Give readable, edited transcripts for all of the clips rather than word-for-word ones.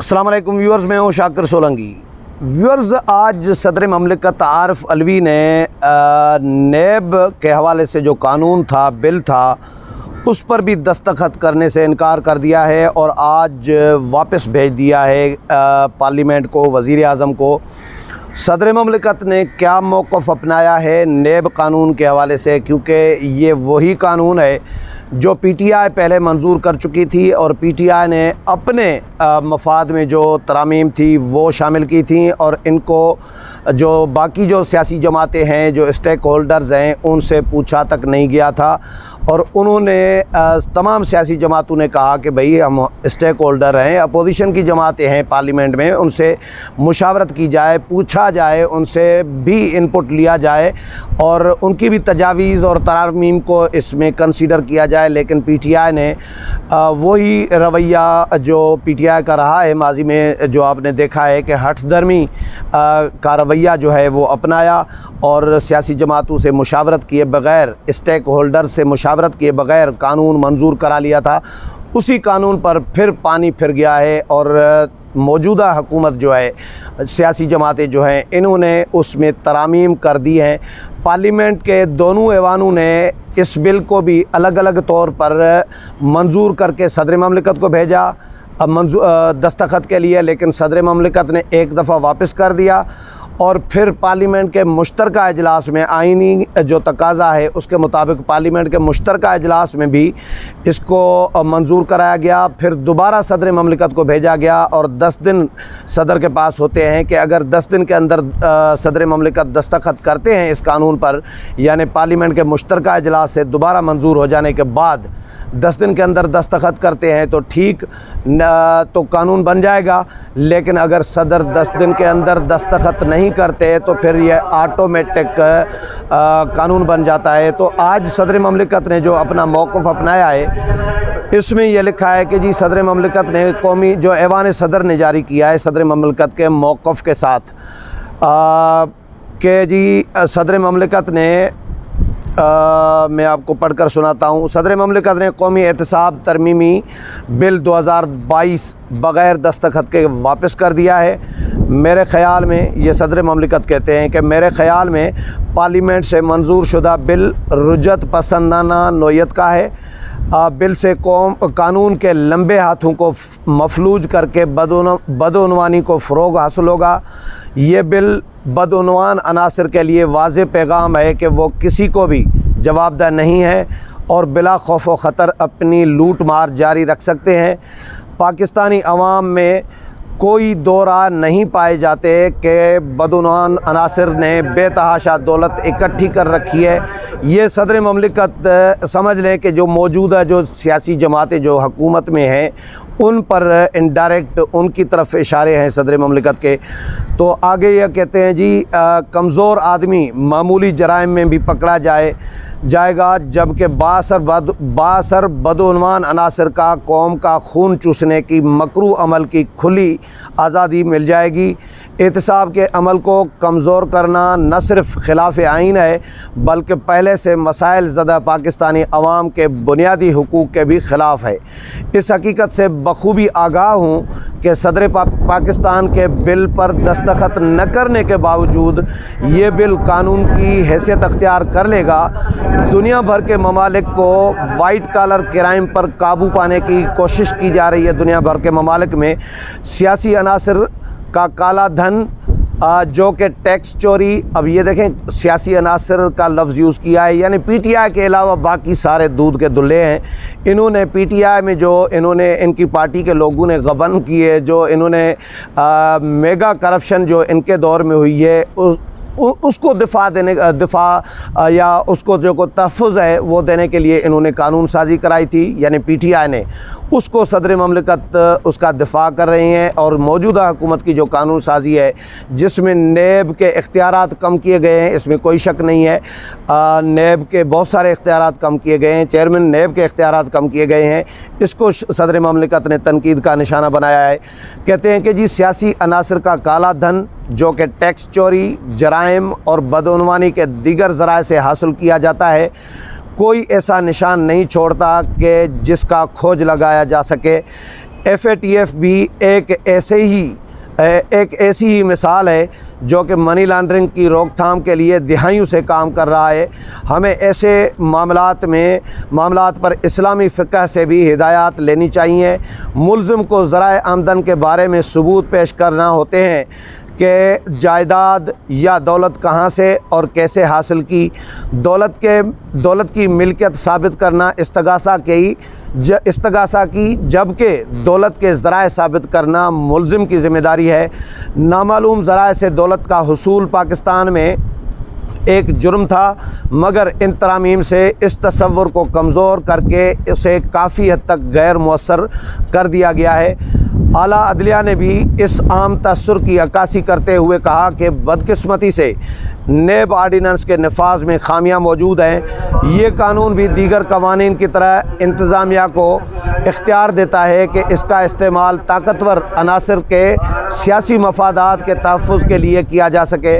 अस्सलाम वालेकुम व्यूअर्स, मैं हूँ शाकिर सोलंकी। व्यूअर्स, आज सदर ममलिकत आरिफ अलवी ने नेब के हवाले से जो कानून था, बिल था, उस पर भी दस्तखत करने से इनकार कर दिया है और आज वापस भेज दिया है पार्लियामेंट को, वज़ीर आज़म को। सदर ममलिकत ने क्या मौक़िफ़ अपनाया है नेब कानून के हवाले से, क्योंकि ये वही कानून है जो पीटीआई पहले मंजूर कर चुकी थी और पीटीआई ने अपने मफाद में जो तरामीम थी वो शामिल की थी और इनको जो बाकी जो सियासी जमातें हैं, जो स्टेक होल्डर्स हैं, उनसे पूछा तक नहीं गया था। और उन्होंने तमाम सियासी जमातों ने कहा कि भाई हम स्टेक होल्डर हैं, अपोजिशन की जमातें हैं पार्लियामेंट में, उनसे मुशावरत की जाए, पूछा जाए, उनसे भी इनपुट लिया जाए और उनकी भी तजावीज़ और तरामीम को इसमें कंसीडर किया जाए। लेकिन पीटीआई ने वही रवैया जो पीटीआई का रहा है माजी में, जो आपने देखा है कि हठ धर्मी का रवैया जो है वो अपनाया और सियासी जमातों से मुशावरत किए बग़ैर, स्टेक होल्डर से मुशावरत किए बग़ैर कानून मंजूर करा लिया था। उसी कानून पर फिर पानी फिर गया है और मौजूदा हुकूमत जो है, सियासी जमातें जो हैं, इन्होंने उसमें तरामीम कर दी हैं। पार्लियामेंट के दोनों ऐवानों ने इस बिल को भी अलग अलग तौर पर मंजूर करके सदर ममलिकत को भेजा दस्तखत के लिए, लेकिन सदर ममलिकत ने एक दफ़ा वापस कर दिया और फिर पार्लियामेंट के मुश्तरका इजलास में, आइनी जो तकाज़ा है उसके मुताबिक पार्लियामेंट के मुश्तरका इजलास में भी इसको मंजूर कराया गया। फिर दोबारा सदर ममलिकत को भेजा गया और 10 दिन सदर के पास होते हैं कि अगर 10 दिन के अंदर सदर ममलिकत दस्तखत करते हैं इस कानून पर, यानी पार्लियामेंट के मुश्तरका इजलास से दोबारा मंजूर हो जाने के बाद 10 दिन के अंदर दस्तखत करते हैं तो ठीक तो कानून बन जाएगा। लेकिन अगर सदर 10 दिन के अंदर दस्तखत नहीं करते तो फिर ये ऑटोमेटिक कानून बन जाता है। तो आज सदर ममलिकत ने जो अपना मौक़िफ़ अपनाया है, इसमें यह लिखा है कि जी सदर ममलिकत ने कौमी जो ऐवान सदर ने जारी किया है सदर ममलिकत के मौक़िफ़ के साथ कि जी सदर ममलिकत ने मैं आपको पढ़कर सुनाता हूँ। सदर ममलिकत ने कौमी एहतसाब तरमीमी बिल 2022 बग़ैर दस्तखत के वापस कर दिया है। मेरे ख़याल में, ये सदर ममलिकत कहते हैं कि मेरे ख़याल में पार्लियामेंट से मंजूर शुदा बिल रुजत पसंदाना नोयत का है। बिल से कानून के लंबे हाथों को मफलूज करके बदउनवानी को फ़रोग़ हासिल होगा। ये बिल बदउनवान अनासर के लिए वाज़ेह पैगाम है कि वो किसी को भी जवाबदेह नहीं है और बिला खौफ व ख़तर अपनी लूट मार जारी रख सकते हैं। पाकिस्तानी अवाम में कोई दो राह नहीं पाए जाते कि बदउनवान अनासर ने बेतहाशा दौलत इकट्ठी कर रखी है। ये सदर ममलिकत समझ लें कि जो मौजूदा जो सियासी जमातें जो हुकूमत में हैं उन पर इनडायरेक्ट उनकी तरफ इशारे हैं सदर ममलिकत के। तो आगे यह कहते हैं जी कमज़ोर आदमी मामूली जराइम में भी पकड़ा जाएगा, जबकि बासर बदउनवान अनासर का कौम का खून चूसने की मकरू अमल की खुली आज़ादी मिल जाएगी। एहतसाब के अमल को कमज़ोर करना न सिर्फ खिलाफ आइन है बल्कि पहले से मसाइल ज़दा पाकिस्तानी अवाम के बुनियादी हुकूक़ के भी ख़िलाफ़ है। इस हकीकत से बखूबी आगाह हूँ कि सदर पाकिस्तान के बिल पर दस्तखत न करने के बावजूद ये बिल कानून की हैसियत अख्तियार कर लेगा। दुनिया भर के ममालिक को वाइट कॉलर क्राइम पर काबू पाने की कोशिश की जा रही है। दुनिया भर के ममालिक में सियासी अनासर का काला धन जो कि टैक्स चोरी, अब ये देखें सियासी अनासर का लफ्ज़ यूज़ किया है, यानी पीटीआई के अलावा बाकी सारे दूध के दुल्हे हैं। इन्होंने पीटीआई में जो इन्होंने इनकी पार्टी के लोगों ने गबन किए, जो इन्होंने मेगा करप्शन जो इनके दौर में हुई है उसको दिफा या उसको जो को तहफ़्फ़ुज़ है वो देने के लिए इन्होंने कानून साजी कराई थी, यानी पीटीआई ने। उसको सदर ममलिकत उसका दिफा कर रही हैं और मौजूदा हुकूमत की जो कानून साजी है जिसमें नेब के इख्तियारात कम किए गए हैं, इसमें कोई शक नहीं है। नेब के बहुत सारे इख्तियारात कम किए गए हैं, चेयरमैन नेब के इख्तियारात कम किए गए हैं। इसको सदर ममलिकत ने तनकीद का निशाना बनाया है। कहते हैं कि जी सियासी अनासर का काला धन जो कि टैक्स चोरी, जराइम और बदउनवानी के दीगर ज़राए से हासिल किया जाता है, कोई ऐसा निशान नहीं छोड़ता कि जिसका खोज लगाया जा सके। FATF بھی ایک ایسی ہی مثال ہے جو کہ منی لانڈرنگ کی روک تھام کے لیے دہائیوں سے کام کر رہا ہے۔ ہمیں ایسے معاملات پر اسلامی فقہ سے بھی ہدایات لینی چاہیے۔ ملزم کو ذرائع آمدن کے بارے میں ثبوت پیش کرنا ہوتے ہیں کہ جائیداد یا دولت کہاں سے اور کیسے حاصل کی۔ دولت کی ملکیت ثابت کرنا استغاثہ کی، جبکہ دولت کے ذرائع ثابت کرنا ملزم کی ذمہ داری ہے۔ نامعلوم ذرائع سے دولت کا حصول پاکستان میں ایک جرم تھا، مگر ان ترامیم سے اس تصور کو کمزور کر کے اسے کافی حد تک غیر مؤثر کر دیا گیا ہے۔ اعلیٰ عدلیہ نے بھی اس عام تاثر کی عکاسی کرتے ہوئے کہا کہ بدقسمتی سے نیب آرڈیننس کے نفاذ میں خامیاں موجود ہیں۔ یہ قانون بھی دیگر قوانین کی طرح انتظامیہ کو اختیار دیتا ہے کہ اس کا استعمال طاقتور عناصر کے سیاسی مفادات کے تحفظ کے لیے کیا جا سکے۔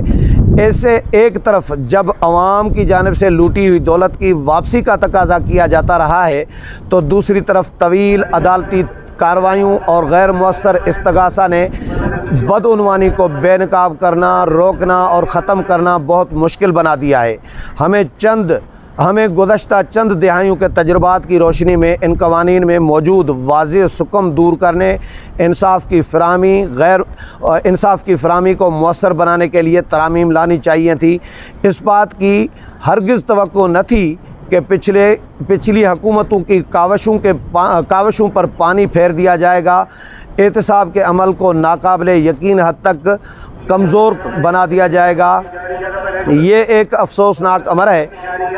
ایسے ایک طرف جب عوام کی جانب سے لوٹی ہوئی دولت کی واپسی کا تقاضا کیا جاتا رہا ہے، تو دوسری طرف طویل عدالتی کارروائیوں اور غیر مؤثر استغاثہ نے بدعنوانی کو بے نقاب کرنا، روکنا اور ختم کرنا بہت مشکل بنا دیا ہے۔ ہمیں گزشتہ چند دہائیوں کے تجربات کی روشنی میں ان قوانین میں موجود واضح سکم دور کرنے، انصاف کی فراہمی کو مؤثر بنانے کے لیے ترامیم لانی چاہیے تھی۔ اس بات کی ہرگز توقع نہ تھی کہ پچھلی حکومتوں کی کاوشوں پر پانی پھیر دیا جائے گا، احتساب کے عمل کو ناقابل یقین حد تک کمزور بنا دیا جائے گا۔ یہ ایک افسوسناک امر ہے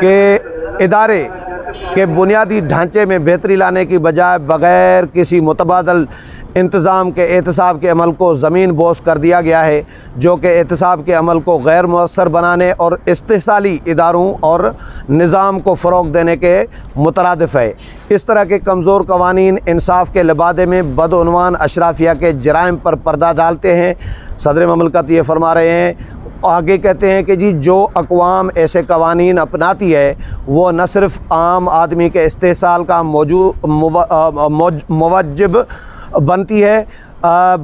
کہ ادارے کے بنیادی ڈھانچے میں بہتری لانے کی بجائے بغیر کسی متبادل انتظام کے احتساب کے عمل کو زمین بوس کر دیا گیا ہے، جو کہ احتساب کے عمل کو غیر مؤثر بنانے اور استحصالی اداروں اور نظام کو فروغ دینے کے مترادف ہے۔ اس طرح کے کمزور قوانین انصاف کے لبادے میں بدعنوان اشرافیہ کے جرائم پر پردہ ڈالتے ہیں۔ صدر مملکت یہ فرما رہے ہیں، آگے کہتے ہیں کہ جو اقوام ایسے قوانین اپناتی ہے وہ نہ صرف عام آدمی کے استحصال کا موجب بنتی ہے،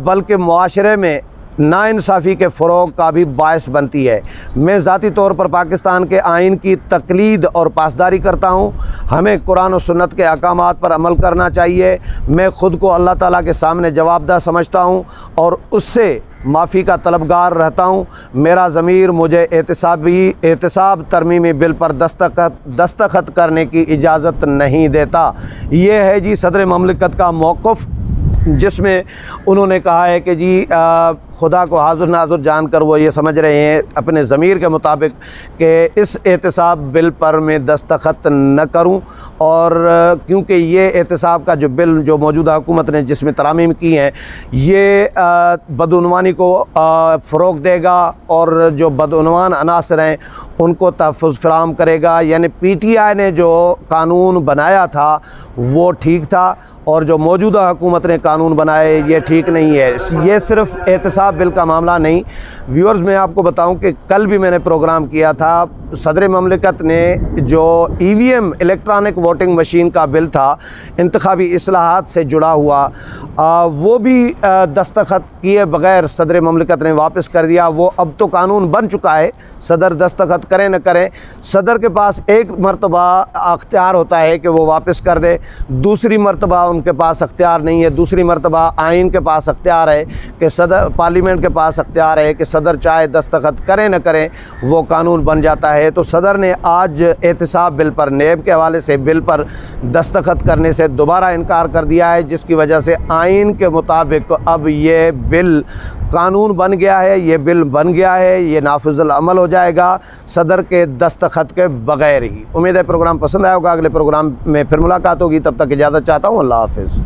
بلکہ معاشرے میں ناانصافی کے فروغ کا بھی باعث بنتی ہے۔ میں ذاتی طور پر پاکستان کے آئین کی تقلید اور پاسداری کرتا ہوں۔ ہمیں قرآن و سنت کے احکامات پر عمل کرنا چاہیے۔ میں خود کو اللہ تعالیٰ کے سامنے جوابدہ سمجھتا ہوں اور اس سے معافی کا طلبگار رہتا ہوں۔ میرا ضمیر مجھے احتساب ترمیمی بل پر دستخط کرنے کی اجازت نہیں دیتا۔ یہ ہے جی صدر مملکت کا موقف، جس میں انہوں نے کہا ہے کہ خدا کو حاضر ناظر جان کر وہ یہ سمجھ رہے ہیں اپنے ضمیر کے مطابق کہ اس احتساب بل پر میں دستخط نہ کروں، اور کیونکہ یہ احتساب کا جو بل جو موجودہ حکومت نے جس میں ترامیم کی ہیں، یہ بدعنوانی کو فروغ دے گا اور جو بدعنوان عناصر ہیں ان کو تحفظ فراہم کرے گا۔ یعنی PTI نے جو قانون بنایا تھا وہ ٹھیک تھا، اور جو موجودہ حکومت نے قانون بنائے یہ ٹھیک نہیں ہے۔ یہ صرف احتساب بل کا معاملہ نہیں ویورز، میں آپ کو بتاؤں کہ کل بھی میں نے پروگرام کیا تھا، صدر مملکت نے جو EVM الیکٹرانک ووٹنگ مشین کا بل تھا انتخابی اصلاحات سے جڑا ہوا، وہ بھی دستخط کیے بغیر صدر مملکت نے واپس کر دیا۔ وہ اب تو قانون بن چکا ہے، صدر دستخط کرے نہ کرے، صدر کے پاس ایک مرتبہ اختیار ہوتا ہے کہ وہ واپس کر دے، دوسری مرتبہ ان کے پاس اختیار نہیں ہے، دوسری مرتبہ آئین کے پاس اختیار ہے کہ صدر پارلیمنٹ کے پاس اختیار ہے کہ صدر چاہے دستخط کرے نہ کرے وہ قانون بن جاتا ہے۔ تو صدر نے آج احتساب بل پر نیب کے حوالے سے بل پر دستخط کرنے سے دوبارہ انکار کر دیا ہے، جس کی وجہ سے آئین کے مطابق اب یہ بل قانون بن گیا ہے، یہ بل بن گیا ہے، یہ نافذ العمل ہو جائے گا صدر کے دستخط کے بغیر ہی۔ امید ہے پروگرام پسند آیا ہوگا، اگلے پروگرام میں پھر ملاقات ہوگی، تب تک اجازت چاہتا ہوں، اللہ حافظ۔